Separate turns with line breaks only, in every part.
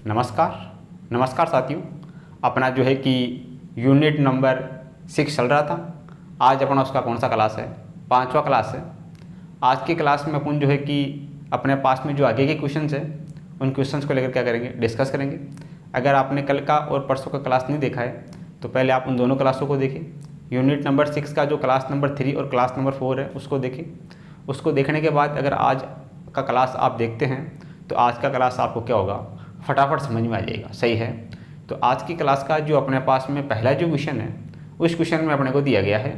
नमस्कार नमस्कार साथियों। अपना जो है कि यूनिट नंबर 6 चल रहा था। आज अपना उसका कौन सा क्लास है? 5वां क्लास है। आज की क्लास में अपन जो है कि अपने पास में जो आगे के क्वेश्चंस हैं उन क्वेश्चंस को लेकर क्या करेंगे, डिस्कस करेंगे। अगर आपने कल का और परसों का क्लास नहीं देखा है तो पहले आप उन दोनों क्लासों को देखें। यूनिट नंबर 6 का जो क्लास नंबर 3 और क्लास नंबर 4 है उसको देखें। उसको देखने के बाद अगर आज का क्लास आप देखते हैं तो आज का क्लास आपको क्या होगा, फटाफट समझ में आ जाएगा। सही है। तो आज की क्लास का जो अपने पास में पहला जो क्वेश्चन है उस क्वेश्चन में अपने को दिया गया है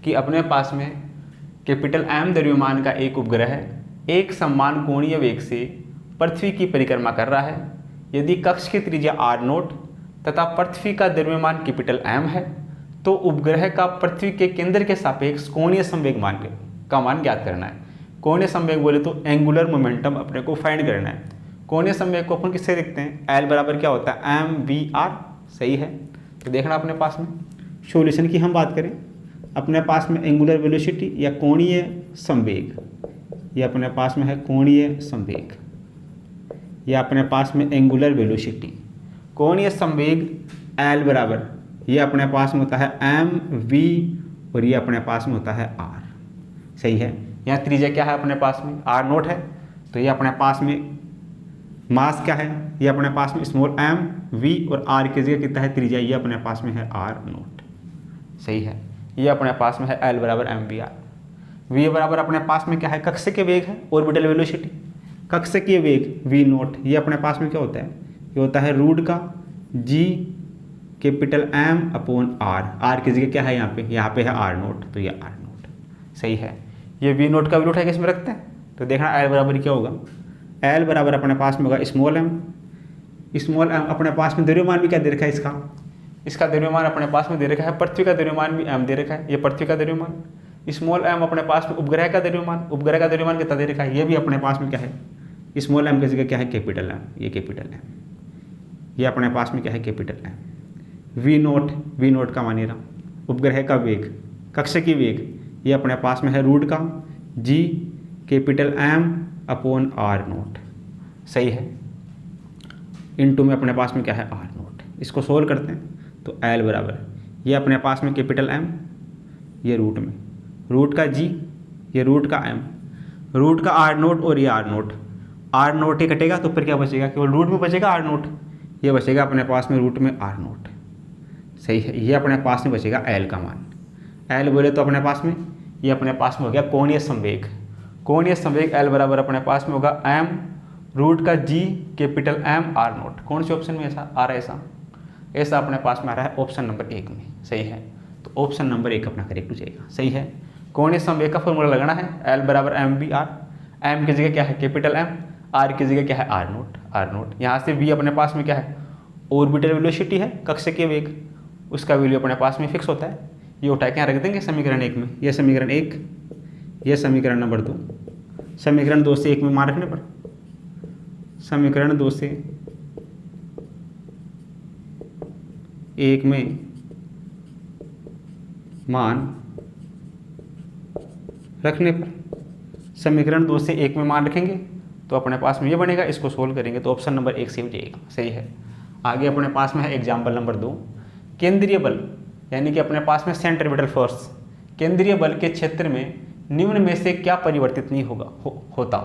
कि अपने पास में कैपिटल M द्रव्यमान का एक उपग्रह एक समान कोणीय वेग से पृथ्वी की परिक्रमा कर रहा है। यदि कक्ष की त्रिज्या r0 तथा पृथ्वी का द्रव्यमान कैपिटल M है तो उपग्रह का पृथ्वी के केंद्र के सापेक्ष कोणीय संवेग का मान ज्ञात करना है। कोणीय संवेग बोले तो एंगुलर मोमेंटम अपने को फाइंड करना है। कोणीय संवेग को अपन किससे देखते हैं? L बराबर क्या होता है? mv/r। सही है। तो देखना अपने पास में सॉल्यूशन की हम बात करें, अपने पास में एंगुलर वेलोसिटी या कोणीय संवेग, ये अपने पास में है कोणीय संवेग, या अपने पास में एंगुलर वेलोसिटी। कोणीय संवेग L बराबर ये अपने पास में होता है mv और ये अपने पास में होता है r। सही है। यहाँ त्रिज्या क्या है अपने पास में? r0 है। तो ये अपने पास में मास क्या है? ये अपने पास में स्मॉल m v और r की जगह कितना है त्रिज्या? ये अपने पास में है r0। सही है। ये अपने पास में है L बराबर mv/r। v बराबर अपने पास में क्या है? कक्ष के वेग है, ऑर्बिटल वेलोसिटी। कक्ष के वेग v0 ये अपने पास में क्या होता है? ये होता है रूट का g कैपिटल M/r। r की जगह क्या है यहाँ पे है r0, तो ये r0। सही है। ये v0 का वैल्यू उठा के इसमें रखते हैं तो देखना L बराबर क्या होगा? L बराबर अपने पास में होगा स्मॉल m अपने पास में द्रव्यमान भी क्या दे रखा है? इसका द्रव्यमान अपने पास में दे रखा है। पृथ्वी का द्रव्यमान भी m दे रखा है, ये पृथ्वी का द्रव्यमान। स्मॉल m अपने पास में उपग्रह का द्रव्यमान कितना दे रखा है? ये भी अपने पास में क्या है? स्मॉल m की जगह क्या है? Capital M। ये कैपिटल M, ये अपने पास में क्या है? Capital M। v0 का मान ये रहा, उपग्रह का वेग, कक्ष की वेग, ये अपने पास में है रूट का g कैपिटल M/r0। सही है। इनटू में अपने पास में क्या है? r0। इसको सोल्व करते हैं तो L बराबर ये अपने पास में कैपिटल M, ये रूट में रूट का g, ये रूट का m, रूट का r0 और ये r0 ही कटेगा तो फिर क्या बचेगा? केवल रूट में बचेगा r0, ये बचेगा अपने पास में रूट में r0। सही है। ये अपने पास में बचेगा L का मान। L बोले तो अपने पास में ये अपने पास में हो गया कोणीय संवेग। कोणीय संवेग L बराबर अपने पास में होगा m रूट का g कैपिटल M/r0। कौन से ऑप्शन में ऐसा आ रहा है? ऐसा अपने पास में आ रहा है ऑप्शन नंबर 1 में। सही है। तो ऑप्शन नंबर 1 अपना करेक्ट हो जाएगा। सही है। कोणीय संवेग का फॉर्मूला लगाना है L बराबर mv/r। m की जगह क्या है? कैपिटल M, r की जगह क्या है? r0। यहाँ से v अपने पास में क्या है? ऑर्बिटल वेलोसिटी है, कक्ष के वेग, उसका वैल्यू अपने पास में फिक्स होता है। ये उठा के यहाँ रख देंगे समीकरण 1 में। ये समीकरण 1, ये समीकरण नंबर 2। समीकरण 2 से 1 में मान रखने पर, समीकरण 2 से 1 में मान रखने पर, समीकरण 2 से 1 में मान रखेंगे तो अपने पास में ये बनेगा। इसको सोल्व करेंगे तो ऑप्शन नंबर 1 से हो जाएगा। सही है। आगे अपने पास में है एग्जाम्पल नंबर 2। केंद्रीय बल यानी कि अपने पास में सेंट्रीपिटल फोर्स, केंद्रीय बल के क्षेत्र में निम्न में से क्या परिवर्तित नहीं होता?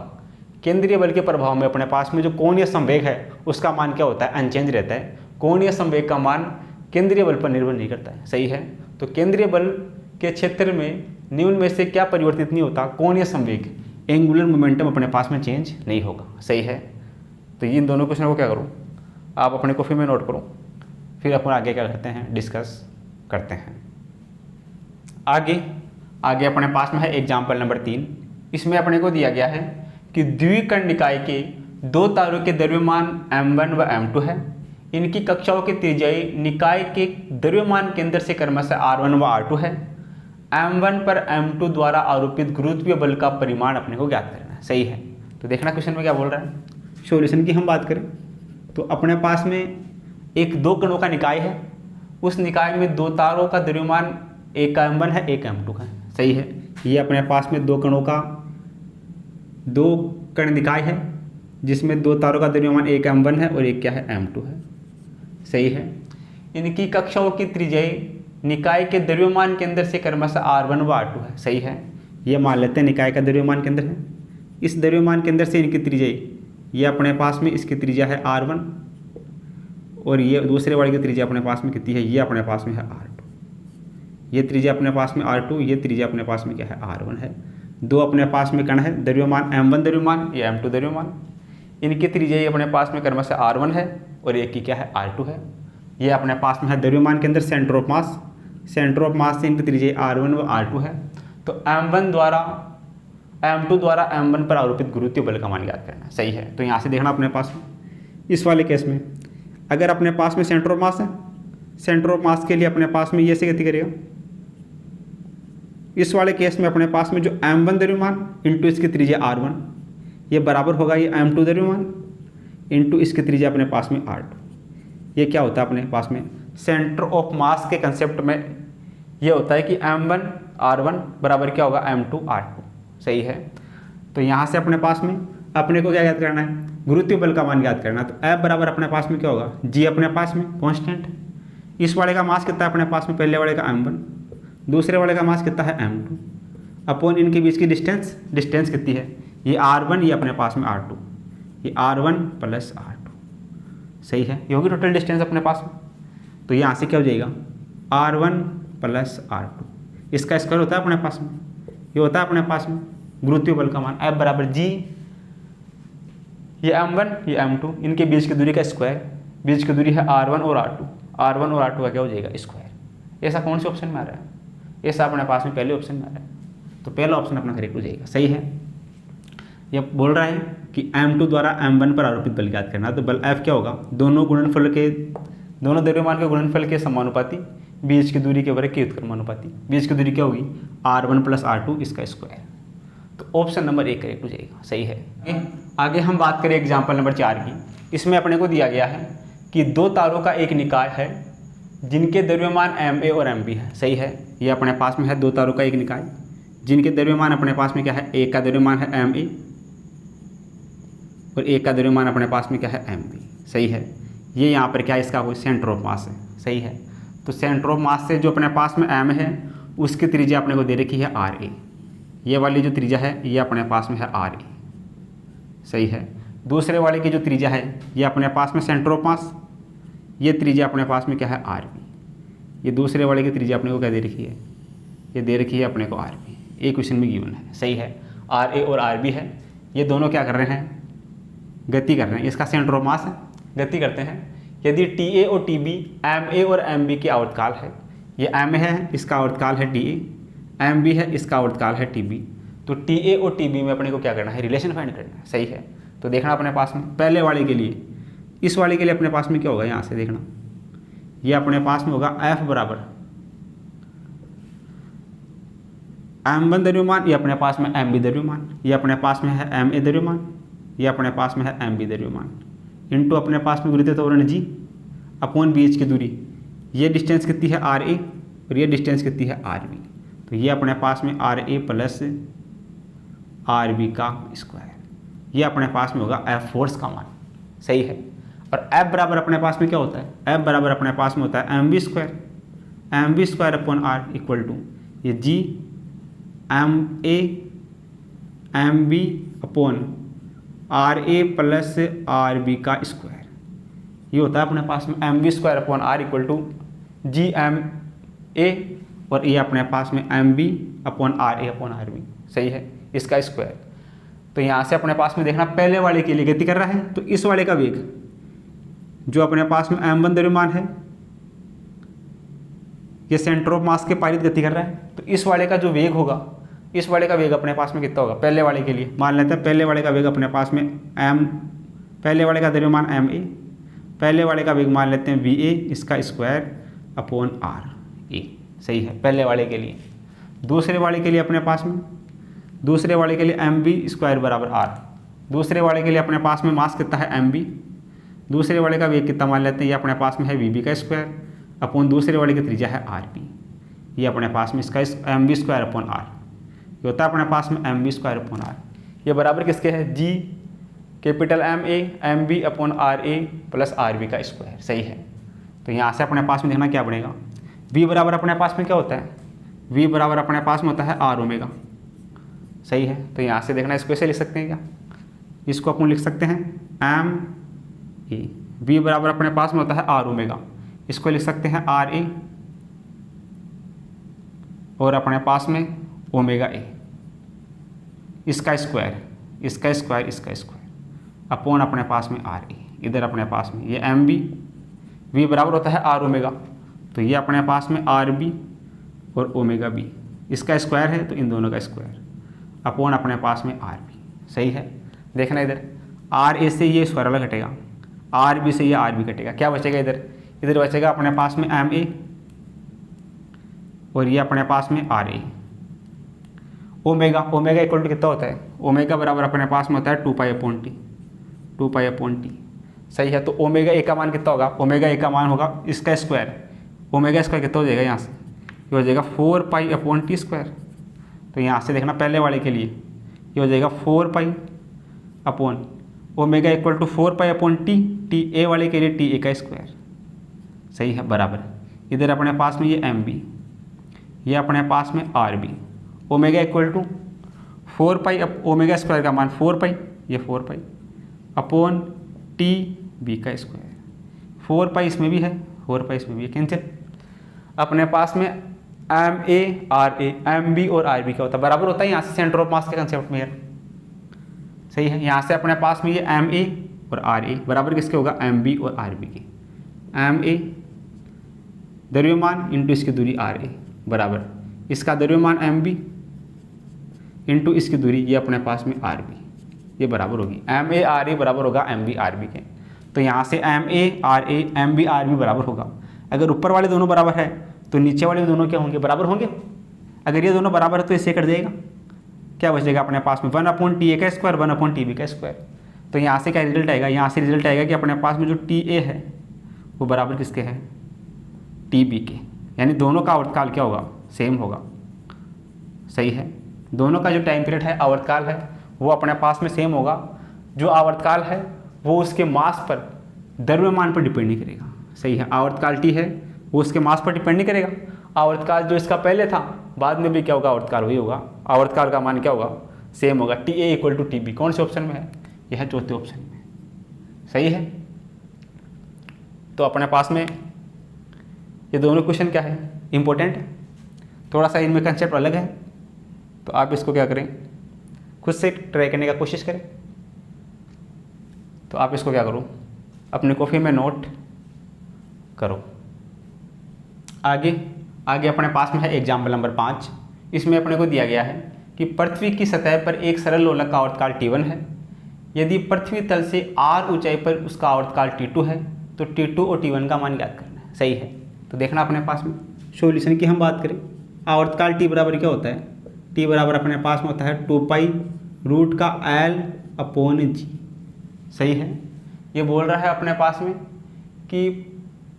केंद्रीय बल के प्रभाव में अपने पास में जो कोणीय संवेग है उसका मान क्या होता है? अनचेंज रहता है। कोणीय संवेग का मान केंद्रीय बल पर निर्भर नहीं करता है। सही है। तो केंद्रीय बल के क्षेत्र में निम्न में से क्या परिवर्तित नहीं होता? कोणीय संवेग, एंगुलर मोमेंटम अपने पास में चेंज नहीं होगा। सही है। तो इन दोनों क्वेश्चन को क्या करो, आप अपने कॉपी में नोट करो, फिर अपन आगे क्या करते हैं, डिस्कस करते हैं। आगे अपने पास में है एग्जाम्पल नंबर 3। इसमें अपने को दिया गया है कि द्विकर्ण निकाय के 2 तारों के द्रव्यमान m1 व m2 है। इनकी कक्षाओं की त्रिज्याएं निकाय के द्रव्यमान केंद्र से क्रमशः r1 व r2 है। m1 पर m2 द्वारा आरोपित गुरुत्वीय बल का परिमाण अपने को ज्ञात करना है। सही है। तो देखना क्वेश्चन में क्या बोल रहा है। सॉल्यूशन की हम बात करें तो अपने पास में एक 2 कणों का निकाय है, उस निकाय में 2 तारों का द्रव्यमान, एक का m1 है, एक m2 है। सही है। ये अपने पास में 2 कणों का 2 कण निकाय है जिसमें दो तारों का द्रव्यमान एक m1 है और एक क्या है m2 है। सही है। इनकी कक्षाओं की त्रिज्याएं निकाय के द्रव्यमान केंद्र से क्रमशः r1 व r2 है। सही है। ये मान लेते हैं निकाय का द्रव्यमान केंद्र है। इस द्रव्यमान केंद्र से इनकी त्रिज्याएं, ये अपने पास में इसकी त्रिज्या है r1 और ये दूसरे वाले की त्रिज्या अपने पास में कितनी है, ये अपने पास में है r2। ये त्रिज्या अपने पास में r2, ये त्रिज्या अपने पास में क्या है r1 है। दो अपने पास में कण है, द्रव्यमान m1 द्रव्यमान, ये m2 द्रव्यमान। इनकी त्रिज्या ये अपने पास में क्रमशः r1 है और एक की क्या है r2 है। ये अपने पास में है द्रव्यमान के अंदर centre of mass, centre of mass से इनकी त्रिज्या r1 व r2 है। तो m2 द्वारा m1 पर आरोपित गुरुत्वीय बल का मान ज्ञात करना। सही है। तो यहाँ से देखना अपने पास में इस वाले केस में अगर अपने पास में सेंटर ऑफ मास है, सेंटर ऑफ मास के लिए अपने पास में ये से गति करेगा। इस वाले केस में अपने पास में जो m1 द्रव्यमान इंटू इसकी त्रिज्या r1, ये बराबर होगा ये m2 द्रव्यमान इंटू इसकी त्रिज्या अपने पास में r2। ये क्या होता है अपने पास में सेंटर ऑफ मास के कंसेप्ट में ये होता है कि m1 r1 बराबर क्या होगा m2 r2। सही है। तो यहाँ से अपने पास में अपने को क्या याद करना है, गुरुत्वीय बल का मान याद करना। तो F बराबर अपने पास में क्या होगा, g अपने पास में कांस्टेंट। इस वाले का मास कितना है अपने पास में, पहले वाले का m1, दूसरे वाले का मास कितना है m2, अपॉन इनके बीच की डिस्टेंस कितनी है, ये r1, ये अपने पास में r2, ये r1 प्लस r2। सही है। ये होगी टोटल डिस्टेंस अपने पास में। तो यहाँ से क्या हो जाएगा r1 प्लस r2, इसका स्क्वायर होता है अपने पास में, ये होता है अपने पास में गुरुत्वीय बल का मान। F बराबर g, ये m1 ये m2, इनके बीच की दूरी का स्क्वायर, बीच की दूरी है r1 और r2, r1 और r2 का क्या हो जाएगा स्क्वायर। ऐसा कौन से ऑप्शन में आ रहा है, ऐसा अपने पास में पहले ऑप्शन में आ रहा है। तो पहला ऑप्शन अपना करेक्ट हो जाएगा। सही है। ये बोल रहा है कि m2 द्वारा m1 पर आरोपित बल ज्ञात करना। तो बल F क्या होगा, दोनों द्रव्यमान के गुणनफल के समानुपाती, बीच की दूरी के वर्ग के व्युत्क्रमानुपाती। बीच की दूरी क्या होगी r1 प्लस r2, इसका स्क्वायर। तो ऑप्शन नंबर 1 करेक्ट हो जाएगा। सही है। आगे हम बात करें एग्जाम्पल नंबर 4 की। इसमें अपने को दिया गया है कि दो तारों का एक निकाय है जिनके द्रव्यमान ma और mb है। सही है। ये अपने पास में है दो तारों का एक निकाय जिनके द्रव्यमान अपने पास में क्या है, एक का द्रव्यमान है ma और एक का द्रव्यमान अपने पास में क्या है mb। सही है। ये यहाँ पर क्या है, इसका कोई सेंटर ऑफ मास है। सही है। तो सेंटर ऑफ मास से जो अपने पास में m है उसकी त्रिज्या अपने को दे रखी है ra। ये वाली जो त्रिज्या है ये अपने पास में है ra। सही है। दूसरे वाले की जो त्रिज्या है ये अपने पास में सेंटर ऑफ मास, ये त्रिज्या अपने पास में क्या है rb। ये दूसरे वाले की त्रिज्या अपने को क्या दे रखी है, ये दे रखी है अपने को rb। एक क्वेश्चन में गिवन है। सही है। ra और rb है, ये दोनों क्या कर रहे हैं, गति कर रहे हैं। इसका सेंटर ऑफ मास है, गति करते हैं। यदि ta और tb ma और mb की आवर्तकाल है, ये ma है, इसका आवर्तकाल है ta, mb है, इसका आवर्तकाल है tb। तो ta और tb में अपने को क्या करना है, रिलेशन फाइंड करना है। सही है। तो देखना अपने पास में पहले वाले के लिए, इस वाले के लिए अपने पास में क्या होगा, यहाँ से देखना ये अपने पास में होगा F बराबर m1 द्रव्यमान, ये अपने पास में mb द्रव्यमान, ये अपने पास में है ma द्रव्यमान, ये अपने पास में है mb द्रव्यमान, इंटू अपने पास में गुरुत्वीय त्वरण g अपॉन बीच की दूरी। ये डिस्टेंस कितनी है ra और ये डिस्टेंस कितनी है rb। तो ये अपने पास में ra प्लस rb का स्क्वायर, ये अपने पास में होगा F फोर्स का मान। सही है। और F बराबर अपने पास में क्या होता है, F बराबर अपने पास में होता है mv square upon r equal to ये g ma mb upon ra plus rb का स्क्वायर। ये होता है अपने पास में mv square upon r equal to g ma और ये अपने पास में mb upon ra upon rb। सही है। इसका स्क्वायर। तो यहाँ से अपने पास में देखना पहले वाले के लिए गति कर रहा है, तो इस वाले का वेग जो अपने पास में m1 द्रव्यमान है, ये सेंटर ऑफ मास के पारित गति कर रहा है। तो इस वाले का जो वेग होगा, इस वाले का वेग अपने पास में कितना होगा, पहले वाले के लिए मान लेते हैं पहले वाले का वेग अपने पास में पहले वाले का द्रव्यमान ma, पहले वाले का वेग मान लेते हैं va, इसका स्क्वायर अपॉन ra। सही है। पहले वाले के लिए। दूसरे वाले के लिए अपने पास में, दूसरे वाले के लिए mv स्क्वायर बराबर r। दूसरे वाले के लिए अपने पास में मास कितना है mb, दूसरे वाले का वेग कितना मान लेते हैं, ये अपने पास में है vb का स्क्वायर अपॉन दूसरे वाले की त्रिज्या है rb। ये अपने पास में इसका mv स्क्वायर अपॉन r, ये होता है अपने पास में mv स्क्वायर अपॉन r। ये बराबर किसके है, g capital MA upon RA plus RB का स्क्वायर। सही है। तो यहाँ से अपने पास में देखना क्या बनेगा, V बराबर अपने पास में क्या होता है, V बराबर अपने पास में होता है R ओमेगा। सही है। तो यहाँ से देखना इसको ऐसे लिख सकते हैं क्या, इसको अपन लिख सकते हैं MA। V बराबर अपने पास में होता है R ओमेगा, इसको लिख सकते हैं RA और अपने पास में ओमेगा A, इसका स्क्वायर इसका स्क्वायर इसका स्क्वायर अपॉन अपने पास में RA। इधर अपने पास में ये MB, V बराबर होता है R ओमेगा, तो ये अपने पास में RB और ओमेगा B, इसका स्क्वायर है तो इन दोनों का स्क्वायर अपॉन अपने पास में RB। सही है। देखना इधर RA से ये स्क्वायर वाला घटेगा, RB से ये RB घटेगा, क्या बचेगा इधर, इधर बचेगा अपने पास में MA और ये अपने पास में RA। ओमेगा इक्वल टू कितना होता है, ओमेगा बराबर अपने पास में होता है 2 पाई अपॉन टी। सही है। तो ओमेगा ए का मान कितना होगा, ओमेगा ए का मान होगा इसका स्क्वायर, ओमेगा स्क्वायर कितना हो जाएगा, यहाँ से ये हो जाएगा 4 पाई अपॉन टी स्क्वायर। तो यहाँ से देखना पहले वाले के लिए ये हो जाएगा 4 pi upon omega equal to 4 pi upon T A वाले के लिए टी ए का स्क्वायर। सही है। बराबर इधर अपने पास में ये MB, ये अपने पास में RB, omega equal to 4 pi omega square का मान 4 पाई, ये 4 पाई अपॉन टी बी का स्क्वायर। 4 पाई इसमें भी है, 4 पाई इसमें भी है, कैंसिल। अपने पास में MA RA MB और RB का होता है, बराबर होता है यहाँ से सेंटर ऑफ मास के कंसेप्ट में। सही है। यहाँ से अपने पास में ये MA और RA बराबर किसके होगा, MB और RB के। MA द्रव्यमान इंटू इसकी दूरी RA बराबर इसका द्रव्यमान MB इंटू इसकी दूरी ये अपने पास में RB, ये बराबर होगी MA RA बराबर होगा MB RB के। तो यहाँ से MA RA MB RB बराबर होगा। अगर ऊपर वाले दोनों बराबर है तो नीचे वाले दोनों क्या होंगे, बराबर होंगे। अगर ये दोनों बराबर है तो इससे कट जाएगा, क्या बचेगा अपने पास में 1 अपॉन टी ए का स्क्वायर 1 अपॉन टी बी का स्क्वायर। तो यहाँ से क्या रिजल्ट आएगा, यहाँ से रिजल्ट आएगा कि अपने पास में जो टी ए है वो बराबर किसके है, टी बी के। यानी दोनों का आवर्तकाल क्या होगा, सेम होगा। सही है। दोनों का जो टाइम पीरियड है, आवर्तकाल है, वो अपने पास में सेम होगा। जो आवर्तकाल है वो उसके मास पर, द्रव्यमान पर डिपेंड नहीं करेगा। सही है। आवर्तकाल टी है वो उसके मास पर डिपेंड नहीं करेगा। आवर्तकाल जो इसका पहले था बाद में भी क्या होगा, आवर्तकाल वही होगा। आवर्तकाल का मान क्या होगा, सेम होगा। T A equal to T B कौन से ऑप्शन में है, यह है चौथे ऑप्शन में। सही है। तो अपने पास में ये दोनों क्वेश्चन क्या है, इंपॉर्टेंट है, थोड़ा सा इनमें कंसेप्ट अलग है। तो आप इसको क्या करें, खुद से ट्राई करने का कोशिश करें। तो आप इसको क्या करो, अपनी कॉपी में नोट करो। आगे अपने पास में है एग्जाम्पल नंबर 5। इसमें अपने को दिया गया है कि पृथ्वी की सतह पर एक सरल लोलक का आवर्तकाल T1 है। यदि पृथ्वी तल से r ऊंचाई पर उसका आवर्तकाल T2 है तो T2 और T1 का मान ज्ञात करना है। सही है। तो देखना अपने पास में सॉल्यूशन की हम बात करें, आवर्तकाल T बराबर क्या होता है, T बराबर अपने पास में होता है 2 पाई रूट का L अपॉन G। सही है। ये बोल रहा है अपने पास में कि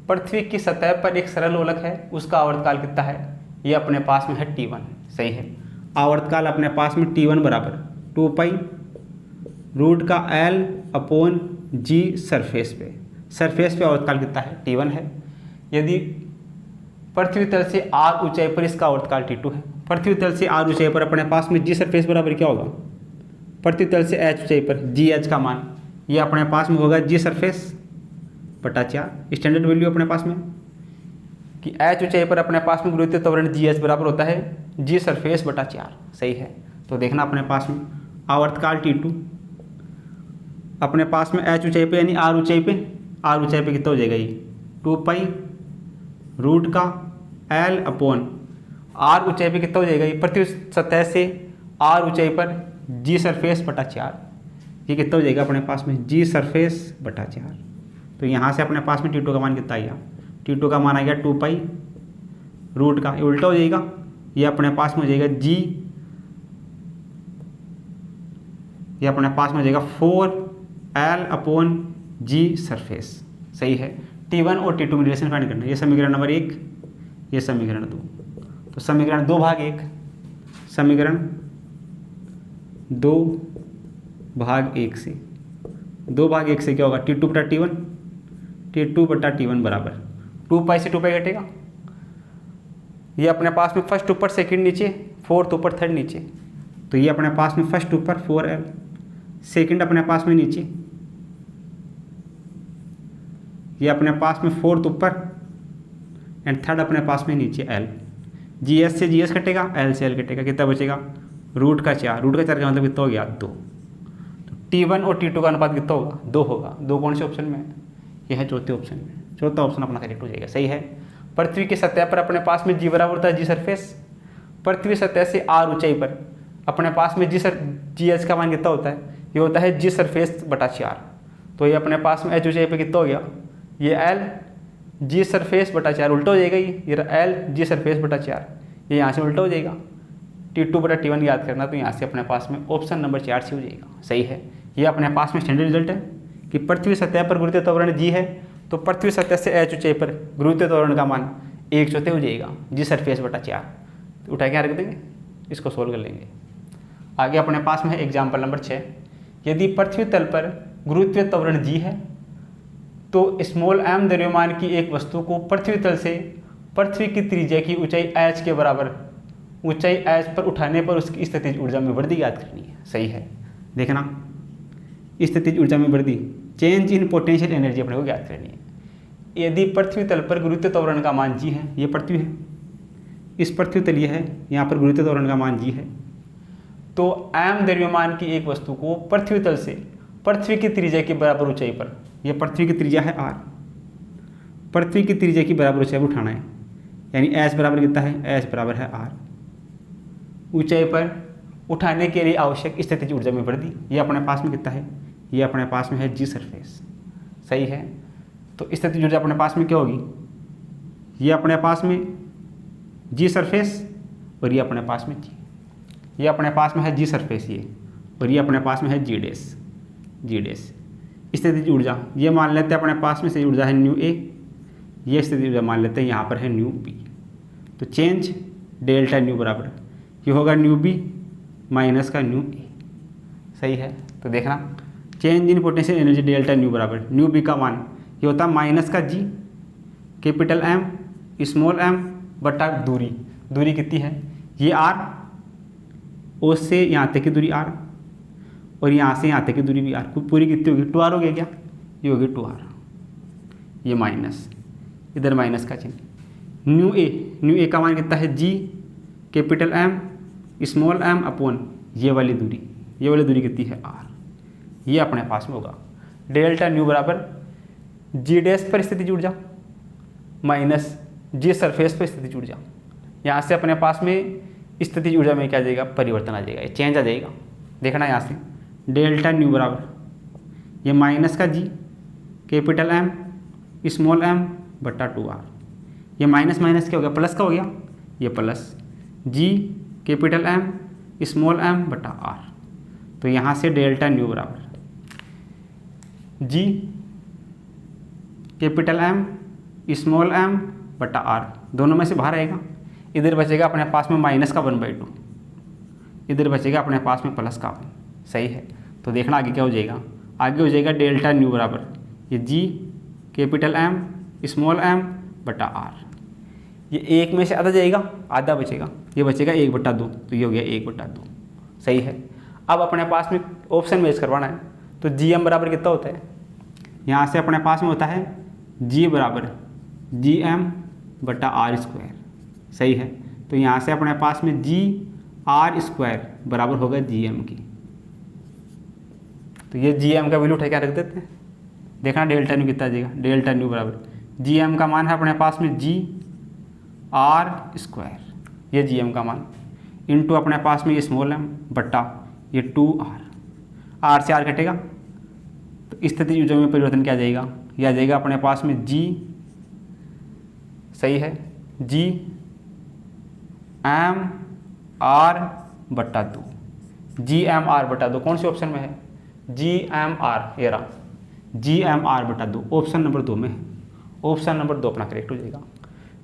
पृथ्वी की सतह पर एक सरल लोलक है, उसका आवर्तकाल कितना है, ये अपने पास में है T1। सही है। आवर्तकाल अपने पास में T1 बराबर 2 पाई रूट का L अपॉन G सरफेस पे आवर्तकाल कितना है, T1 है। यदि पृथ्वी तल से r ऊंचाई पर इसका आवर्तकाल T2 है, पृथ्वी तल से r ऊंचाई पर अपने पास में G सरफेस बराबर क्या होगा, पृथ्वी तल से h ऊंचाई पर GH का मान ये अपने पास में होगा G सरफेस बटा 4। स्टैंडर्ड वैल्यू अपने पास में कि h ऊंचाई पर अपने पास में गुरुत्वीय त्वरण GH बराबर होता है G सरफेस बटा 4। सही है। तो देखना अपने पास में आवर्तकाल T2 अपने पास में h ऊंचाई पे यानी r ऊंचाई पे कितना हो जाएगा, ये 2 पाई रूट का L अपॉन r ऊंचाई पे कितना हो जाएगा, ये पृथ्वी सतह से r ऊंचाई पर G सरफेस बटा 4। ये कितना हो जाएगा अपने पास में G सरफेस बटा 4। तो यहाँ से अपने पास में T2 का मान कितना आ गया, T2 का मान आ गया 2 पाई रूट का, ये उल्टा हो जाएगा, ये अपने पास में हो जाएगा G, ये अपने पास में हो जाएगा 4L अपॉन G सरफेस। सही है। T1 और T2 में रिलेशन फाइंड करना है। ये समीकरण नंबर 1, ये समीकरण 2। तो समीकरण 2/1, समीकरण 2/1 से 2/1 से क्या होगा, T2 बटा T1, T2 बटा T1 बराबर 2 पाई से 2 पाई घटेगा। ये अपने पास में फर्स्ट ऊपर सेकंड नीचे, फोर्थ ऊपर थर्ड नीचे, तो ये अपने पास में फर्स्ट ऊपर 4L, सेकंड अपने पास में नीचे, ये अपने पास में फोर्थ ऊपर एंड थर्ड अपने पास में नीचे L। GS से GS कटेगा, L से L कटेगा, कितना बचेगा, रूट का 4 का मतलब कितना हो गया 2। तो T1 और T2 का अनुपात कितना होगा, 2 होगा। 2 कौन से ऑप्शन में है, यह है चौथे ऑप्शन में। चौथा ऑप्शन अपना करेक्ट हो जाएगा, सही है। पृथ्वी की सतह पर अपने पास में G बराबर होता है G सरफेस, पृथ्वी सतह से R ऊंचाई पर अपने पास में GS का मान कितना होता है, ये होता है G सरफेस बटा 4। तो ये अपने पास में H ऊंचाई पर कितना हो गया, ये L G सरफेस बटा 4 उल्टा हो जाएगा, ये L G सरफेस बटा 4, ये यहाँ से उल्टा हो जाएगा। T2 बटा T1 याद करना, तो यहाँ से अपने पास में ऑप्शन नंबर 4 से हो जाएगा, सही है। ये अपने पास में स्टैंडर्ड रिजल्ट है कि पृथ्वी सतह पर गुरुत्वीय त्वरण G है, तो पृथ्वी सतह से H ऊंचाई पर गुरुत्वीय त्वरण का मान 1/4 हो जाएगा, G सरफेस बटा 4। तो उठा के रख देंगे, इसको सोल्व कर लेंगे। आगे अपने पास में है एग्जाम्पल नंबर 6। यदि पृथ्वी तल पर गुरुत्वीय त्वरण G है तो स्मॉल m द्रव्यमान की एक वस्तु को पृथ्वी तल से पृथ्वी की त्रिज्या की ऊंचाई h के बराबर ऊंचाई h पर उठाने पर उसकी स्थितिज ऊर्जा में वृद्धि याद करनी है, सही है। देखना, स्थितिज ऊर्जा में वृद्धि, चेंज इन पोटेंशियल एनर्जी अपने को याद करनी है। यदि पृथ्वी तल पर गुरुत्वीय त्वरण का मान G है, ये पृथ्वी है, इस पृथ्वी तल ये है, यहाँ पर गुरुत्वीय त्वरण का मान G है, तो m द्रव्यमान की एक वस्तु को पृथ्वी तल से पृथ्वी की त्रिज्या के बराबर ऊंचाई पर, यह पृथ्वी की त्रिज्या है r, पृथ्वी की त्रिज्या की बराबर ऊंचाई पर उठाना है, यानी h बराबर कितना है, h बराबर है r, ऊंचाई पर उठाने के लिए आवश्यक स्थितिज ऊर्जा में वृद्धि, ये अपने पास में कितना है, ये अपने पास में है G सरफेस, सही है। तो स्थितिज ऊर्जा अपने पास में क्या होगी, ये अपने पास में G सरफेस और ये अपने पास में G, ये अपने पास में है G सरफेस ये, और ये अपने पास में है G डैश। स्थितिज ऊर्जा ये मान लेते हैं अपने पास में से ऊर्जा है न्यू ए, ये स्थितिज ऊर्जा मान लेते हैं यहाँ पर है न्यू बी। तो चेंज डेल्टा न्यू बराबर ये होगा न्यू बी माइनस का न्यू ए, सही है। तो देखना, change in potential energy delta nu बराबर न्यू बी का मान ये होता है माइनस का G capital M small m बटा दूरी कितनी है, ये R, O से यहाँ तक की दूरी R, और यहाँ से यहाँ तक की दूरी भी R, पूरी कितनी होगी 2R हो गया क्या, ये होगी 2R, ये माइनस, इधर माइनस का चिन्ह। न्यू ए का मान कितना है G capital M small m upon ये वाली दूरी कितनी है R, ये अपने पास में होगा। डेल्टा न्यू बराबर G डैश पर स्थितिज ऊर्जा माइनस G सरफेस पर स्थितिज ऊर्जा, यहाँ से अपने पास में स्थितिज ऊर्जा में क्या आ जाएगा, परिवर्तन आ जाएगा, चेंज आ जाएगा। देखना यहाँ से डेल्टा न्यू बराबर ये माइनस का G capital M small m बटा 2R, ये माइनस माइनस क्या हो गया, प्लस का हो गया, ये plus G capital M small m बटा R। तो यहाँ से डेल्टा न्यू बराबर G capital M small m बटा R, दोनों में से बाहर आएगा, इधर बचेगा अपने पास में माइनस का 1/2, इधर बचेगा अपने पास में प्लस का 1, सही है। तो देखना आगे क्या हो जाएगा, आगे हो जाएगा डेल्टा न्यू बराबर ये G capital M small m बटा R, ये एक में से आधा जाएगा, आधा बचेगा, ये बचेगा 1/2, तो ये हो गया 1/2, सही है। अब अपने पास में ऑप्शन मैच करवाना है, तो Gm बराबर कितना होता है, यहाँ से अपने पास में होता है G बराबर Gm बटा R स्क्वायर, सही है। तो यहाँ से अपने पास में G R स्क्वायर बराबर होगा Gm की, तो ये Gm का वैल्यू उठा के रख देते हैं। देखना डेल्टा न्यू कितना आ जाएगा, डेल्टा न्यू बराबर Gm का मान है अपने पास में G R स्क्वायर, ये Gm का मान इंटू अपने पास में ये स्मॉल m बट्टा ये 2R, R से R कटेगा, तो स्थितिज ऊर्जा में परिवर्तन क्या आ जाएगा, ये आ जाएगा अपने पास में G, सही है, G M R बट्टा 2, G M R बट्टा 2 कौन से ऑप्शन में है, G M R, ये रहा G M R बटा 2 ऑप्शन नंबर 2 में है, ऑप्शन नंबर 2 अपना करेक्ट हो जाएगा।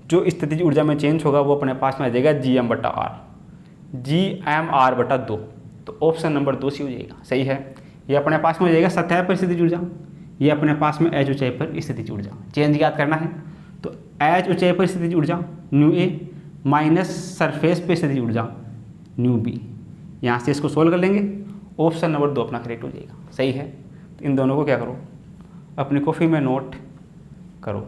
जो स्थितिज ऊर्जा में चेंज होगा वो अपने पास में आ जाएगा Gm बटा R, Gm R बटा 2, तो ऑप्शन नंबर 2 सी हो जाएगा, सही है। ये अपने पास में हो जाएगा सतह पर स्थितिज ऊर्जा, ये अपने पास में एच ऊंचाई पर स्थितिज ऊर्जा। चेंज याद करना है तो एच ऊंचाई पर स्थितिज ऊर्जा न्यू ए माइनस सरफेस पे स्थितिज ऊर्जा न्यू बी। यहाँ से इसको सोल्व कर लेंगे, ऑप्शन नंबर 2 अपना करेक्ट हो जाएगा। सही है, तो इन दोनों को क्या करो, अपनी कॉपी में नोट करो।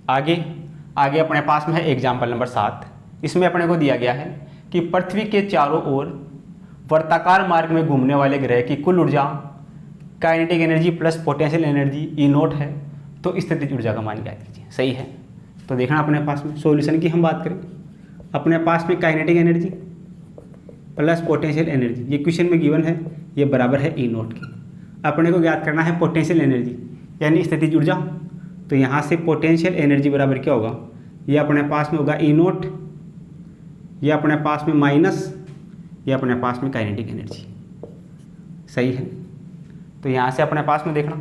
आगे अपने पास में है एग्जाम्पल नंबर 7। इसमें अपने को दिया गया है कि पृथ्वी के चारों ओर वर्ताकार मार्ग में घूमने वाले ग्रह की कुल ऊर्जा kinetic energy plus potential energy E note है, तो स्थितिज ऊर्जा का मान ज्ञात कीजिए। सही है, तो देखना अपने पास में सॉल्यूशन की हम बात करें, अपने पास में kinetic energy plus potential energy, ये क्वेश्चन में गिवन है, ये बराबर है ई नोट की। अपने को ज्ञात करना है पोटेंशियल एनर्जी यानी स्थितिज ऊर्जा, तो यहाँ से पोटेंशियल एनर्जी बराबर क्या होगा, ये अपने पास में होगा ई नोट, ये अपने पास में माइनस, ये अपने पास में काइनेटिक एनर्जी। सही है, तो यहाँ से अपने पास में देखना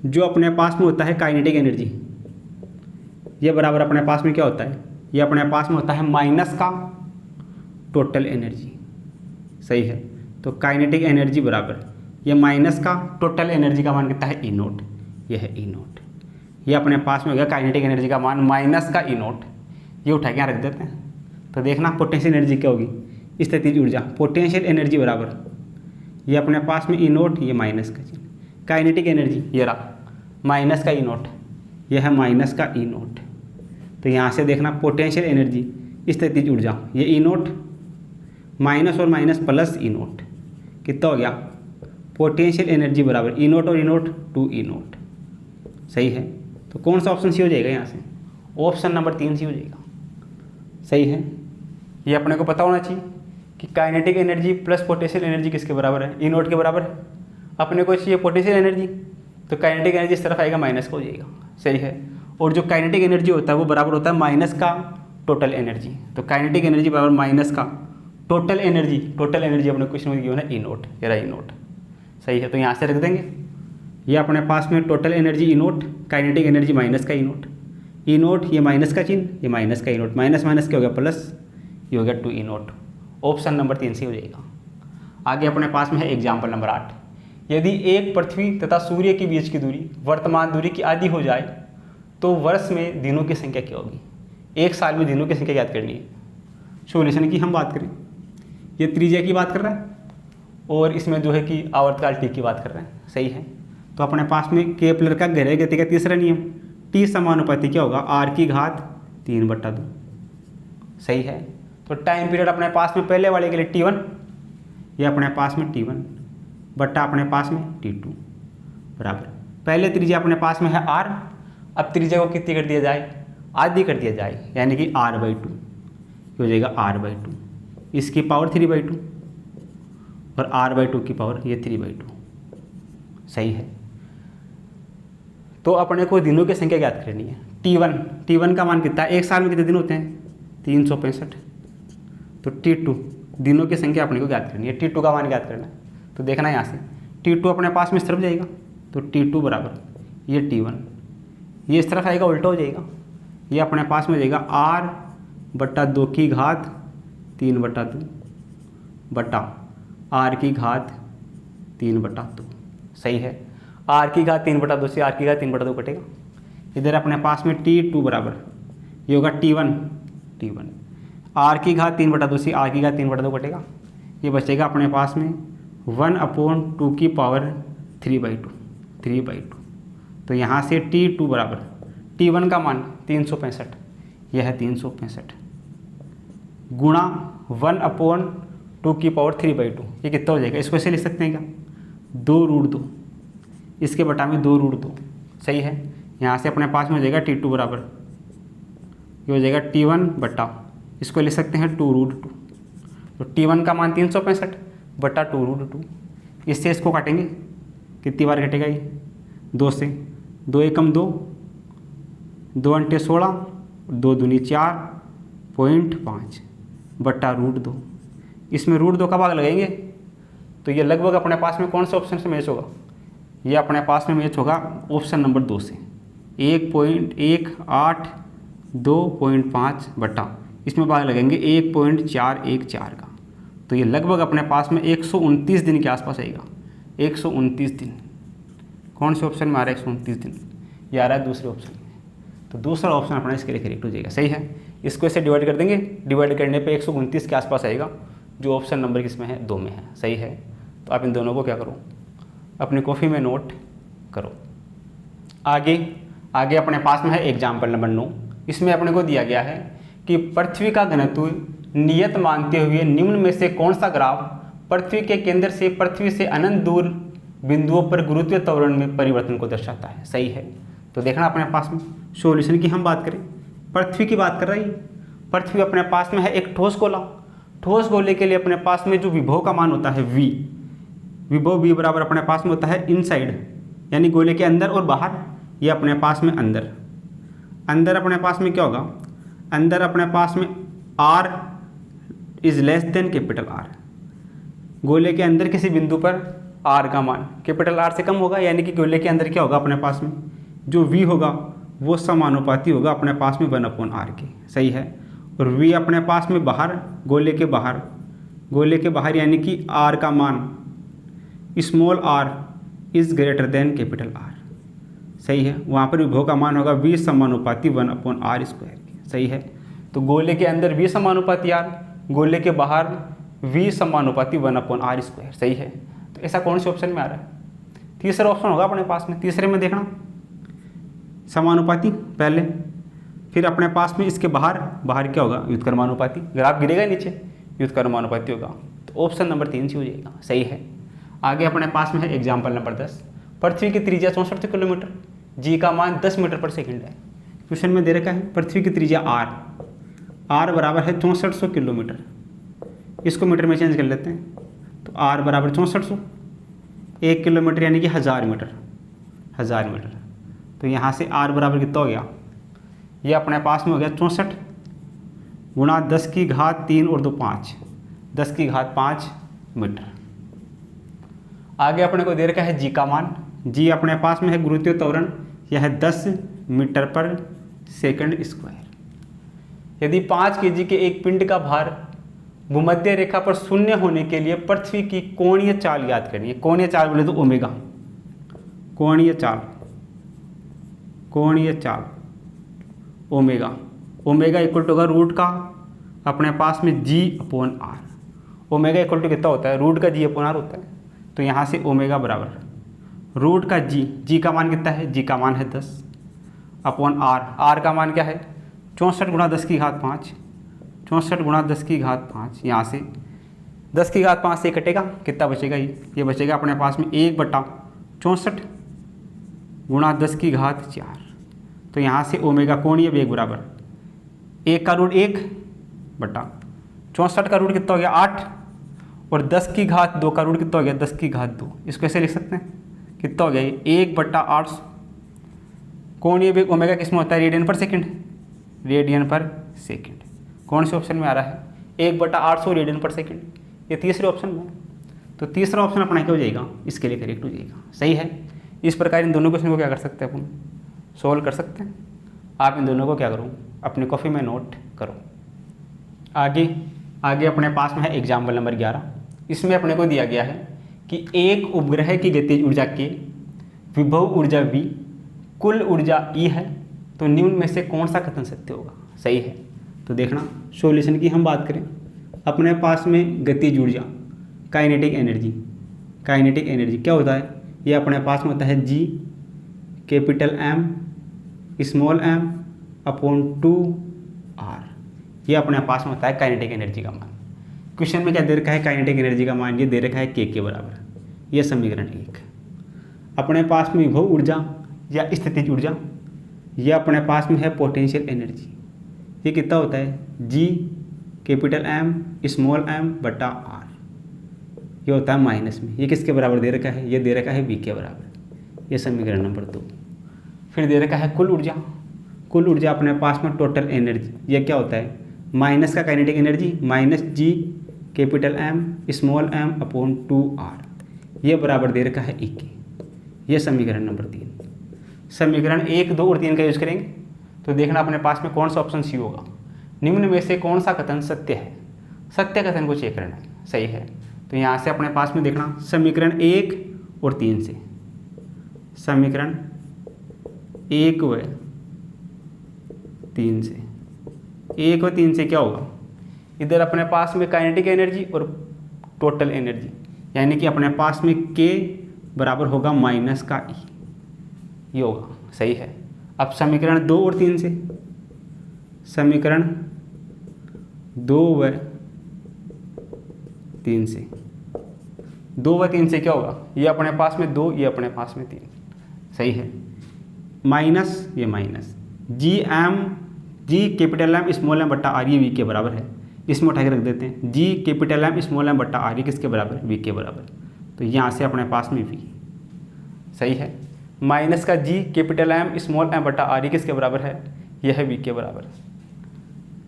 जो अपने पास में होता है काइनेटिक एनर्जी, ये बराबर अपने पास में क्या होता है, ये अपने पास में होता है माइनस का टोटल एनर्जी। सही है, तो काइनेटिक एनर्जी बराबर ये माइनस का टोटल एनर्जी का मान कितना है ई नोट, ये है ई नोट। ये अपने पास में हो गया काइनेटिक एनर्जी का मान माइनस का ई नोट, ये उठा के यहाँ रख देते हैं। तो देखना पोटेंशियल एनर्जी क्या होगी, स्थितिज ऊर्जा पोटेंशियल एनर्जी बराबर ये अपने पास में ई नोट, ये माइनस का चिन्ह, काइनेटिक एनर्जी ये रहा माइनस का ई नोट, ये है माइनस का ई नोट। तो यहाँ से देखना पोटेंशियल एनर्जी स्थितिज ऊर्जा ये ई नोट माइनस और माइनस प्लस ई नोट, कितना हो गया पोटेंशियल एनर्जी बराबर ई नोट और ई नोट 2 ई नोट। सही है, तो कौन सा ऑप्शन सी हो जाएगा, यहाँ से ऑप्शन नंबर 3 सी हो जाएगा। सही है, ये अपने को पता होना चाहिए कि kinetic energy plus potential energy किसके बराबर है, ई नोट के बराबर है। अपने को चाहिए पोटेंशियल एनर्जी, तो काइनेटिक एनर्जी इस तरफ आएगा माइनस का हो जाएगा। सही है, और जो काइनेटिक एनर्जी होता है वो बराबर होता है माइनस का टोटल एनर्जी, तो काइनेटिक एनर्जी बराबर माइनस का टोटल एनर्जी। टोटल एनर्जी अपने क्वेश्चन में गिवन है ई नोट, ये रहा ई नोट। सही है, तो यहाँ से रख देंगे, ये अपने पास में total energy E note, kinetic energy minus का ई नोट, ई नोट ये माइनस का चिन्ह, ये माइनस का ई नोट, माइनस माइनस क्या हो गया प्लस, ये हो गया 2 ई नोट। ऑप्शन नंबर 3 से हो जाएगा। आगे अपने पास में है एग्जाम्पल नंबर 8। यदि एक पृथ्वी तथा सूर्य के बीच की दूरी वर्तमान दूरी की आधी हो जाए तो वर्ष में दिनों की संख्या क्या होगी। एक साल में दिनों की संख्या याद करनी है। सॉल्यूशन की हम बात करें, ये त्रिज्या की बात कर रहा है और इसमें जो है कि आवर्तकाल टी की बात कर रहे हैं। सही है, तो अपने पास में केपलर का गहरे गति का तीसरा नियम टी समानुपाती क्या होगा, आर की घात 3/2। सही है, तो टाइम पीरियड अपने पास में पहले वाले के लिए T1, ये अपने पास में T1 बट्टा अपने पास में T2 बराबर, पहले त्रिज्या अपने पास में है R, अब त्रिज्या को कितनी कर दिया जाए, आधी कर दिया जाए, यानी कि R/2 हो जाएगा R/2, इसकी पावर 3/2 और R/2 की पावर ये 3/2। सही है, तो अपने को दिनों की संख्या ज्ञात करनी है। T1 का मान कितना है, एक साल में कितने दिन होते हैं 365, तो T2 दिनों की संख्या अपने को ज्ञात करनी है, T2 का मान ज्ञात करना है। तो देखना यहाँ से T2 अपने पास में इस तरफ जाएगा, तो T2 बराबर ये T1, ये इस तरफ आएगा उल्टा हो जाएगा, ये अपने पास में हो जाएगा R/2 की घात 3/2 बटा R की घात 3/2। सही है, R की घात 3/2 से R की घात 3/2 कटेगा। इधर अपने पास में T2 बराबर ये होगा T1 R की घात 3/2 से R की घात 3/2 कटेगा, ये बचेगा अपने पास में 1/2 की पावर 3/2। तो यहाँ से T2 बराबर T1 का मान 365, यह है 365 गुणा 1/2 की पावर 3/2, ये कितना हो जाएगा, इसको ऐसे लिख सकते हैं क्या, 2√2, इसके बटा में 2√2। सही है, यहाँ से अपने पास में हो जाएगा T2 बराबर ये हो जाएगा T1 बटा, इसको लिख सकते हैं 2√2, तो T1 का मान 365 बटा 2√2, इससे इसको काटेंगे, कितनी बार कटेगा ये 2 से, 2 एकम 2, 2 अंटे 16, 2 दूनी 4.5 बटा √2, इसमें √2 का भाग लगाएंगे तो ये लगभग अपने पास में कौन से ऑप्शन से मैच होगा, ये अपने पास में मैच होगा ऑप्शन नंबर 2 से, 1.1825 बटा इसमें भाग लगेंगे 1.414 का, तो ये लगभग अपने पास में 129 दिन के आसपास आएगा। 129 दिन कौन से ऑप्शन में आ रहा है? 129 दिन ये आ रहा है दूसरे ऑप्शन में। तो दूसरा ऑप्शन अपना इसके लिए करेक्ट हो जाएगा। सही है, इसको ऐसे डिवाइड कर देंगे, डिवाइड करने पे 129 के आसपास आएगा, जो ऑप्शन नंबर किसमें है? 2 में है। सही है, तो आप इन दोनों को क्या करो, अपनी कॉपी में नोट करो। आगे अपने पास में है एग्जाम्पल नंबर 9। इसमें अपने को दिया गया है कि पृथ्वी का घनत्व नियत मानते हुए निम्न में से कौन सा ग्राफ पृथ्वी के केंद्र से पृथ्वी से अनंत दूर बिंदुओं पर गुरुत्वीय त्वरण में परिवर्तन को दर्शाता है। सही है, तो देखना अपने पास में सॉल्यूशन की हम बात करें, पृथ्वी की बात कर रही है। पृथ्वी अपने पास में है एक ठोस गोला। ठोस गोले के लिए अपने पास में जो विभव का मान होता है v, विभव v बराबर अपने पास में होता है इनसाइड, यानी गोले के अंदर और बाहर। ये अपने पास में अंदर अपने पास में क्या होगा? अंदर अपने पास में r is less than capital R। गोले के अंदर किसी बिंदु पर r का मान कैपिटल R से कम होगा, यानी कि गोले के अंदर क्या होगा? अपने पास में जो v होगा वो समानुपाती होगा अपने पास में 1/r के। सही है, और v अपने पास में बाहर, गोले के बाहर यानी कि r का मान small r is greater than capital R। सही है, वहाँ पर विभव का मान होगा v समानुपाती 1/r स्क्वायर के। सही है, तो गोले के अंदर v समानुपाती r, गोले के बाहर v समानुपाती 1/r स्क्वायर। सही है, तो ऐसा कौन से ऑप्शन में आ रहा है? तीसरा ऑप्शन होगा अपने पास में। तीसरे में देखना समानुपाती पहले, फिर अपने पास में इसके बाहर क्या होगा? व्युत्क्रमानुपाती। ग्राफ गिरेगा नीचे, व्युत्क्रमानुपाती होगा, तो ऑप्शन नंबर 3 से हो जाएगा। सही है, आगे अपने पास में है एग्जाम्पल नंबर 10। पृथ्वी की त्रिज्या 64 किलोमीटर, जी का मान 10 मीटर पर सेकंड है। क्वेश्चन में दे रखा है पृथ्वी की त्रिज्या r बराबर है 6400 किलोमीटर। इसको मीटर में चेंज कर लेते हैं, तो r बराबर 6400, 1 किलोमीटर यानी कि 1000 मीटर। तो यहाँ से r बराबर कितना हो गया? ये अपने पास में हो गया 64 गुणा 10 की घात 3 और 2 5, 10 की घात 5 मीटर। आगे अपने को दे रखा है जी का मान। जी अपने पास में है गुरुत्वीय त्वरण, यह है 10 मीटर पर सेकंड स्क्वायर। यदि 5 kg के एक पिंड का भार भूमध्य रेखा पर शून्य होने के लिए पृथ्वी की कोणीय चाल याद करनी है। कोणीय चाल बोले तो ओमेगा, कोणीय चाल ओमेगा इक्वल टू होगा रूट का अपने पास में g/r। ओमेगा इक्वल टू कितना होता है? रूट का g/r होता है। तो यहाँ से ओमेगा बराबर रूट का जी का मान कितना है? जी का मान है 10/r। r का मान क्या है? 64 गुणा 10 की घात 5, 64 गुणा 10 की घात 5। यहाँ से 10 की घात 5 से कटेगा, कितना बचेगा? ये बचेगा अपने पास में 1/64 गुणा 10 की घात 4। तो यहाँ से ओमेगा कोणीय वेग बराबर 1 का रूट 1/64 का रूट कितना हो गया? 8, और 10 की घात 2 का रूट कितना हो गया? 10 की घात 2। इसको ऐसे लिख सकते हैं, कितना हो गया ये? 1/800। कोणीय वेग ओमेगा किस में होता है? रेडियन पर सेकंड। कौन से ऑप्शन में आ रहा है? 1/800 रेडियन पर सेकंड, ये तीसरे ऑप्शन में। तो तीसरा ऑप्शन अपना क्या हो जाएगा? इसके लिए करेक्ट हो जाएगा। सही है, इस प्रकार इन दोनों क्वेश्चन को क्या कर सकते हैं? अपन सोल्व कर सकते हैं। आप इन दोनों को क्या करो? अपनी कॉपी में नोट करो। आगे अपने पास में है एग्जाम्पल नंबर 11। इसमें अपने को दिया गया है कि एक उपग्रह की गतिज ऊर्जा के विभव ऊर्जा V, कुल ऊर्जा E है, तो निम्न में से कौन सा कथन सत्य होगा? सही है, तो देखना सॉल्यूशन की हम बात करें। अपने पास में गतिज ऊर्जा काइनेटिक एनर्जी क्या होता है? ये अपने पास में होता है G capital M small m/2r। ये अपने पास में होता है काइनेटिक एनर्जी का मान। क्वेश्चन में क्या दे रखा है? काइनेटिक एनर्जी का मान ये दे रखा है k के बराबर। यह समीकरण 1। अपने पास में विभव ऊर्जा या स्थितिज ऊर्जा, यह अपने पास में है पोटेंशियल एनर्जी। ये कितना होता है? G capital M small m/r। ये होता है माइनस में। ये किसके बराबर दे रखा है? ये दे रखा है V के बराबर। ये समीकरण नंबर 2। फिर दे रखा है कुल ऊर्जा अपने पास में टोटल एनर्जी। ये क्या होता है? माइनस का kinetic energy minus G capital M small m/2r। ये बराबर दे रखा है E के। ये समीकरण नंबर 3। समीकरण 1, 2 और 3 का यूज करेंगे तो देखना अपने पास में कौन सा ऑप्शन सी होगा। निम्न में से कौन सा कथन सत्य है? सत्य कथन को चेक करना है। सही है। तो यहाँ से अपने पास में देखना समीकरण 1 और 3 से, समीकरण 1 व 3 से, 1 व 3 से क्या होगा, इधर अपने पास में काइनेटिक एनर्जी और टोटल एनर्जी, यानी कि अपने पास में K बराबर होगा माइनस का E, ये होगा। सही है। अब समीकरण 2 और 3 से, समीकरण 2 व 3 से, 2 व 3 से क्या होगा, ये अपने पास में 2, ये अपने पास में 3। सही है। माइनस ये minus G capital M small M बट्टा आर, ये वी के बराबर है। इसमें उठा के रख देते हैं, G capital M small M बट्टा आर, ये किसके बराबर है, वी के बराबर। तो यहाँ से अपने पास में वी। सही है। माइनस का G capital M small M बट्टा आर, ये किसके बराबर है, यह है वी के बराबर।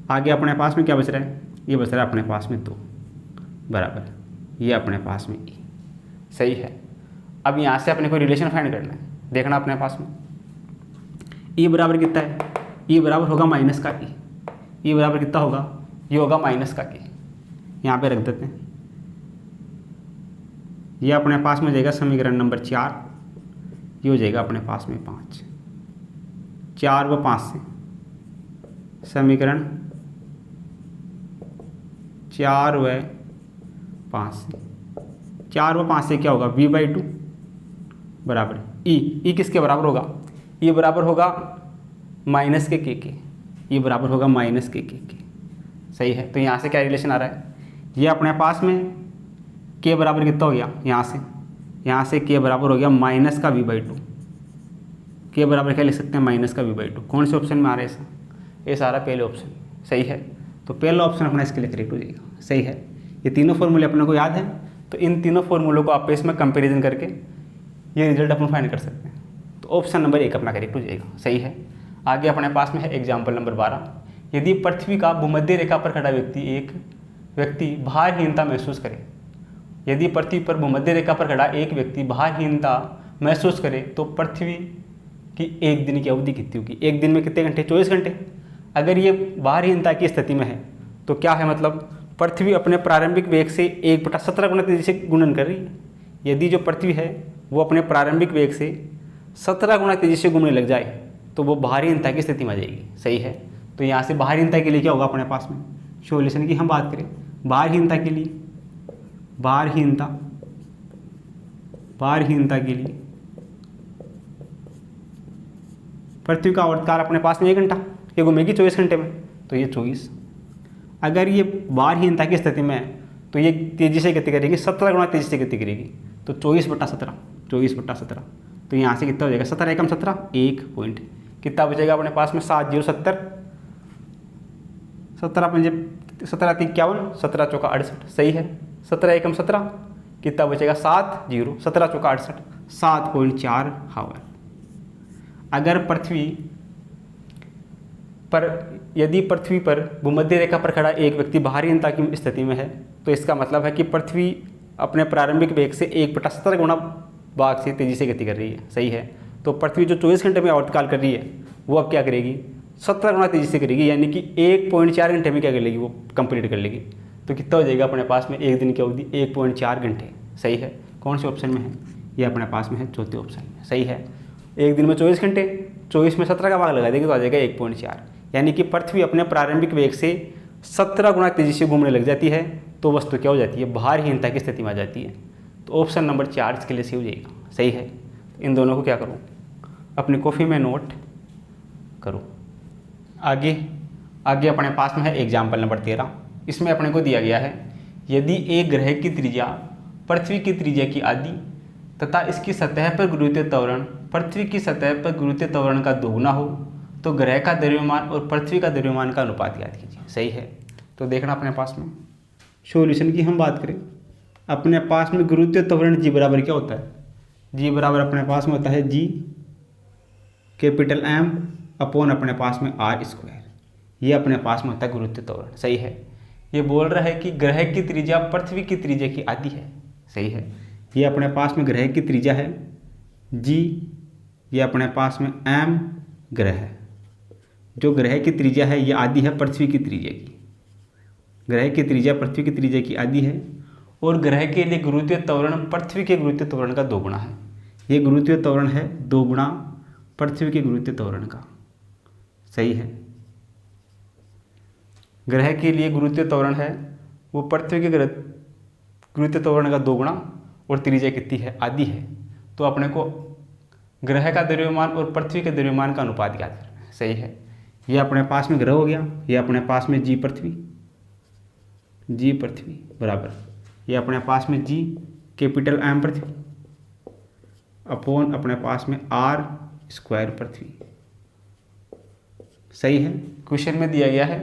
आगे अपने पास में क्या बच रहा है, ये बच रहा है अपने पास में 2 बराबर, ये अपने पास में ई। सही है। अब यहाँ से अपने को रिलेशन फाइंड करना है। देखना अपने पास में ई बराबर कितना है, ई बराबर होगा माइनस का ई, ई बराबर कितना होगा, ये होगा माइनस का ई। यहाँ पे रख देते हैं, ये अपने पास में हो जाएगा समीकरण नंबर 4, ये हो जाएगा अपने पास में 5, 4 व 5 से, समीकरण 4 व 5 से, 4 व 5 से क्या होगा, v/2 बराबर ई किसके बराबर होगा, ई बराबर होगा माइनस के के, ई बराबर होगा माइनस के। सही है। तो यहाँ से क्या रिलेशन आ रहा है, ये अपने पास में के बराबर कितना हो गया, यहाँ से के बराबर हो गया माइनस का v/2, के बराबर क्या लिख सकते हैं, माइनस का v/2। कौन से ऑप्शन में आ रहा है ऐसा, ये सारा पहले ऑप्शन। सही है। तो पहला ऑप्शन अपना इसके लिए करेक्ट हो जाएगा। सही है। ये तीनों फॉर्मूले अपने को याद है, तो इन तीनों फॉर्मूलों को आप इसमें कंपैरिजन करके ये रिजल्ट अपन फाइंड कर सकते हैं। तो ऑप्शन नंबर 1 अपना करेक्ट हो जाएगा। सही है। आगे अपने पास में है एग्जाम्पल नंबर 12। यदि पृथ्वी का भूमध्य रेखा पर खड़ा एक व्यक्ति भारहीनता महसूस करे, यदि पृथ्वी पर भूमध्य रेखा पर खड़ा एक व्यक्ति भारहीनता महसूस करे तो पृथ्वी की एक दिन की अवधि कितनी होगी। एक दिन में कितने घंटे, 24 घंटे। अगर ये भारहीनता की स्थिति में है तो क्या है, मतलब पृथ्वी अपने प्रारंभिक वेग से 1/17 गुना तेजी से गुणन कर रही है। यदि जो पृथ्वी है वो अपने प्रारंभिक वेग से 17 गुना तेजी से घूमने लग जाए तो वो भारहीनता की स्थिति में आ जाएगी। सही है। तो यहाँ से भारहीनता के लिए क्या होगा अपने पास में, सॉल्यूशन की हम बात करें, भारहीनता के लिए, भारहीनता के लिए पृथ्वी का आवर्तकाल अपने पास में 1 घंटा, ये घूमेगी 24 घंटे में, तो ये 24। अगर ये भारहीनता की स्थिति में है तो ये तेजी से गति करेगी, 17 गुना तेजी से गति करेगी, तो 24/17। तो यहाँ से कितना हो जाएगा, 17 एकम 17, 1 पॉइंट कितना बचेगा अपने पास में, 7/070, 17×5 17 × 51, 17 × 4 68। सही है। 17 एकम 17 कितना बचेगा, 7/0 17 × 4 68, 7.4 हावर। अगर यदि पृथ्वी पर भूमध्य रेखा पर खड़ा एक व्यक्ति भारहीनता की स्थिति में है तो इसका मतलब है कि पृथ्वी अपने प्रारंभिक वेग से 1/17 गुना भाग से तेजी से गति कर रही है। सही है। तो पृथ्वी जो 24 घंटे में आवर्तकाल कर रही है वो अब क्या करेगी, 17 गुना तेजी से करेगी, यानी कि 1.4 घंटे में क्या कर लेगी, वो कंप्लीट कर लेगी। तो कितना हो जाएगा अपने पास में एक दिन की अवधि, 1.4 घंटे। सही है। कौन से ऑप्शन में है, ये अपने पास में है चौथे ऑप्शन में। सही है। एक दिन में 24 घंटे, 24 में 17 का भाग लगा देंगे तो आ जाएगा 1.4, यानी कि पृथ्वी अपने प्रारंभिक वेग से 17 गुना तेजी से घूमने लग जाती है तो वस्तु क्या हो जाती है, भारहीनता की स्थिति में आ जाती है। तो ऑप्शन नंबर 4 इसके लिए सही हो जाएगा। सही है। इन दोनों को क्या करूँ, अपनी कॉपी में नोट करो। आगे अपने पास में है एग्जाम्पल नंबर 13। इसमें अपने को दिया गया है, यदि एक ग्रह की त्रिज्या पृथ्वी की त्रिज्या की आधी तथा इसकी सतह पर गुरुत्वीय त्वरण पृथ्वी की सतह पर गुरुत्वीय त्वरण का दोगुना हो तो ग्रह का द्रव्यमान और पृथ्वी का द्रव्यमान का अनुपात याद कीजिए। सही है। तो देखना अपने पास में सॉल्यूशन की हम बात करें, अपने पास में गुरुत्वीय त्वरण जी बराबर क्या होता है, जी बराबर अपने पास में होता है जी कैपिटल एम अपॉन अपने पास में r²। ये अपने पास में होता है गुरुत्वीय त्वरण। सही है। ये बोल रहा है कि ग्रह की त्रिज्या पृथ्वी की त्रिज्या की आधी है। सही है। ये अपने पास में ग्रह की त्रिज्या है जी, ये अपने पास में m ग्रह है, जो ग्रह की त्रिज्या है ये आधी है पृथ्वी की त्रिज्या की, ग्रह की त्रिज्या पृथ्वी की त्रिज्या की आधी है और ग्रह के लिए गुरुत्वीय त्वरण पृथ्वी के गुरुत्वीय त्वरण का 2 गुना है। ये गुरुत्वीय त्वरण है 2 गुना पृथ्वी के गुरुत्वीय त्वरण का। सही है, ग्रह के लिए गुरुत्वीय त्वरण है वो पृथ्वी के गुरुत्वीय त्वरण का 2 गुना, और त्रिज्या कितनी है, आधी है। तो अपने को ग्रह का द्रव्यमान और पृथ्वी के द्रव्यमान का अनुपात याद करना है। सही है, ये अपने पास में ग्रह हो गया, ये अपने पास में जी पृथ्वी बराबर, ये अपने पास में जी कैपिटल एम पृथ्वी अपॉन अपने पास में आर स्क्वायर पृथ्वी। सही है, क्वेश्चन में दिया गया है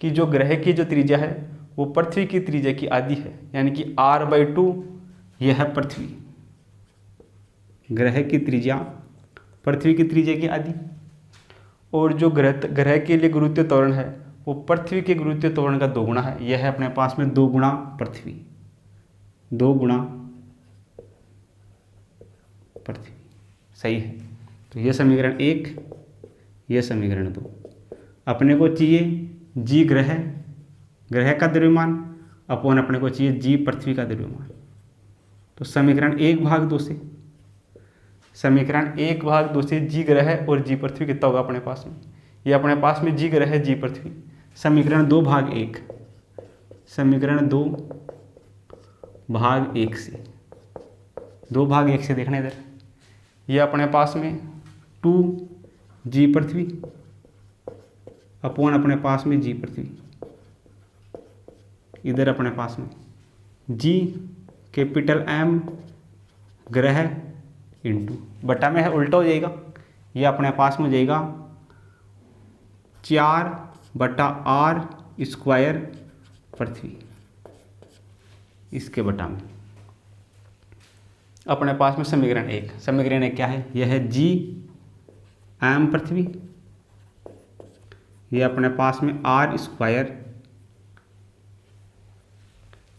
कि जो ग्रह की जो त्रिज्या है वो पृथ्वी की त्रिज्या की आधी है, यानी कि r/2 यह है पृथ्वी। ग्रह की त्रिज्या पृथ्वी की त्रिज्या की आधी, और जो ग्रह के लिए गुरुत्वीय त्वरण है वो पृथ्वी के गुरुत्वीय त्वरण का 2 गुना है। यह है अपने पास में 2 गुना पृथ्वी, 2 गुना पृथ्वी। सही है, तो यह समीकरण 1, यह समीकरण 2। अपने को चाहिए जी ग्रह का द्रव्यमान अपॉन अपने को चाहिए जी पृथ्वी का द्रव्यमान। तो समीकरण 1/2 से, समीकरण 1/2 से जी ग्रह और जी पृथ्वी कितना होगा अपने पास में, ये अपने पास में जी ग्रह जी पृथ्वी। समीकरण 2/1, समीकरण 2/1 से, 2/1 से देखना इधर, ये अपने पास में 2 जी पृथ्वी अपॉन अपने पास में जी पृथ्वी, इधर अपने पास में जी कैपिटल एम ग्रह इंटू बटा में है उल्टा हो जाएगा, ये अपने पास में हो जाएगा 4/r स्क्वायर पृथ्वी, इसके बटा में अपने पास में समीकरण 1। समीकरण 1 क्या है, यह है जी एम पृथ्वी, ये अपने पास में r स्क्वायर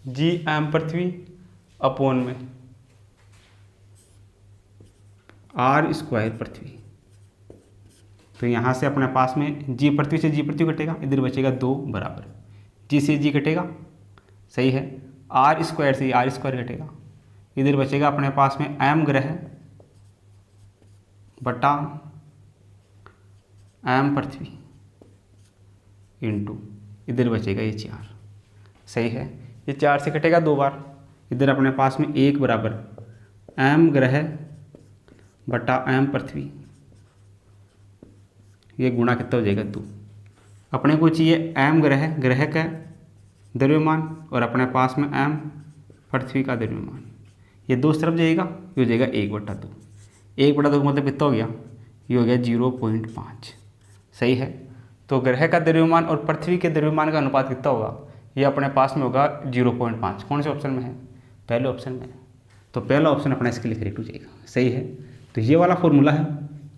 जी एम पृथ्वी अपॉन में r स्क्वायर पृथ्वी। तो यहाँ से अपने पास में जी पृथ्वी से जी पृथ्वी कटेगा, इधर बचेगा 2 बराबर, जी से जी कटेगा। सही है, r स्क्वायर से r स्क्वायर कटेगा, इधर बचेगा अपने पास में m ग्रह बटा m पृथ्वी इंटू इधर बचेगा ये 4। सही है, ये 4 से कटेगा 2 बार, इधर अपने पास में 1 बराबर m ग्रह बटा m पृथ्वी, ये गुणा कितना हो जाएगा 2। अपने को चाहिए m ग्रह का द्रव्यमान और अपने पास में m पृथ्वी का द्रव्यमान, ये 2 तरफ जाएगा, ये हो जाएगा 1/2। 1/2 मतलब कितना हो गया, ये हो गया 0.5। सही है, तो ग्रह का द्रव्यमान और पृथ्वी के द्रव्यमान का अनुपात कितना होगा, ये अपने पास में होगा 0.5। कौन से ऑप्शन में है, पहले ऑप्शन में है, तो पहला ऑप्शन अपना इसके लिए करेक्ट हो जाएगा। सही है, तो ये वाला फॉर्मूला है,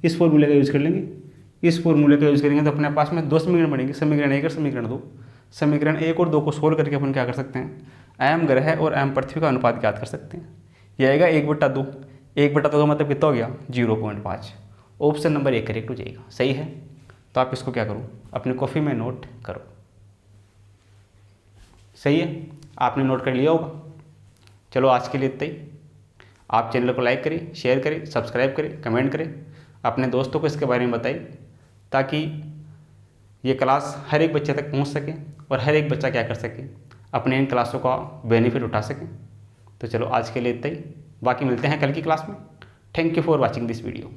इस फॉर्मूले का यूज़ कर लेंगे, इस फॉर्मूले का यूज़ करेंगे तो अपने पास में 2 समीकरण बनेंगे, समीकरण 1 और समीकरण 2। समीकरण 1 और 2 को सोल्व करके अपन क्या कर सकते हैं, m ग्रह और m पृथ्वी का अनुपात ज्ञात कर सकते हैं। यह आएगा 1/2, 1/2 मतलब कितना हो गया 0.5। ऑप्शन नंबर 1 करेक्ट हो जाएगा। सही है, तो आप इसको क्या करो, अपनी कॉपी में नोट करो। सही है, आपने नोट कर लिया होगा। चलो आज के लिए इतना ही। आप चैनल को लाइक करें, शेयर करें, सब्सक्राइब करें, कमेंट करें, अपने दोस्तों को इसके बारे में बताएं, ताकि ये क्लास हर एक बच्चे तक पहुंच सके और हर एक बच्चा क्या कर सके, अपने इन क्लासों का बेनिफिट उठा सके। तो चलो आज के लिए इतना ही, बाकी मिलते हैं कल की क्लास में। Thank you for watching this video.